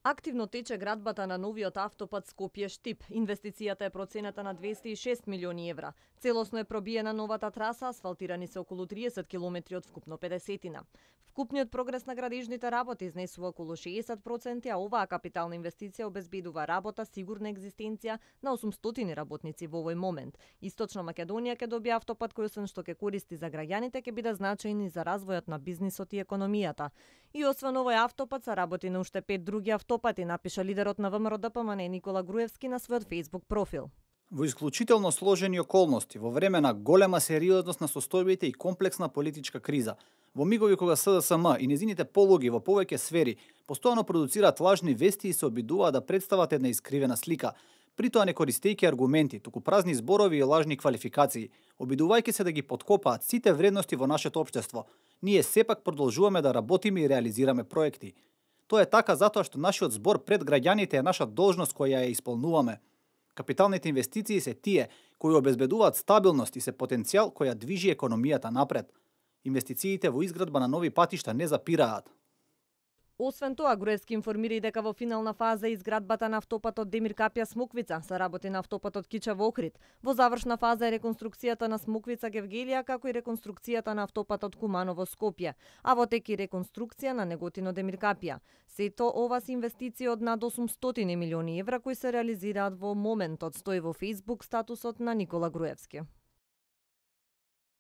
Активно тече градбата на новиот автопат Скопје-Штип. Инвестицијата е процената на 206 милиони евра. Целосно е пробиена новата траса, асфалтирани се околу 30 километри од вкупно 50-тина. Вкупниот прогрес на градежните работи изнесува околу 60%, а оваа капитална инвестиција обезбедува работа, сигурна екзистенција на 800 работници во овој момент. Источна Македонија ќе добие автопат кој освен што ќе користи за граѓаните, ќе биде значајен и за развојот на бизнисот и економијата. И освен овој автопат се работи на уште 5 други автопати, напиша лидерот на ВМРО ДПМН Никола Груевски на својот Facebook профил. Во исклучително сложени околности, во време на голема сериозност на состојбите и комплексна политичка криза, во мигови кога СДСМ и незините полуги во повеќе сфери постојано продуцираат лажни вести и се обидуваат да представат една искривена слика, при тоа не користејќи аргументи, туку празни зборови и лажни квалификации, обидувајќи се да ги поткопаат сите вредности во нашето општество. Ние сепак продолжуваме да работиме и реализираме проекти. Тоа е така затоа што нашиот збор пред граѓаните е наша должност која ја исполнуваме. Капиталните инвестиции се тие кои обезбедуваат стабилност и се потенцијал која движи економијата напред. Инвестициите во изградба на нови патишта не запираат. Освен тоа, Груевски информира и дека во финална фаза изградбата на автопатот Демир Капја Смоквица, се работи на автопатот Кичево Охрид. Во завршна фаза е реконструкцијата на Смоквица Гевгелија, како и реконструкцијата на автопатот Куманово Скопје, а во тек и реконструкција на Неготино Демир Капја. Сето ова се инвестиции од над 800 милиони евра кои се реализираат во моментот, стои во Facebook статусот на Никола Груевски.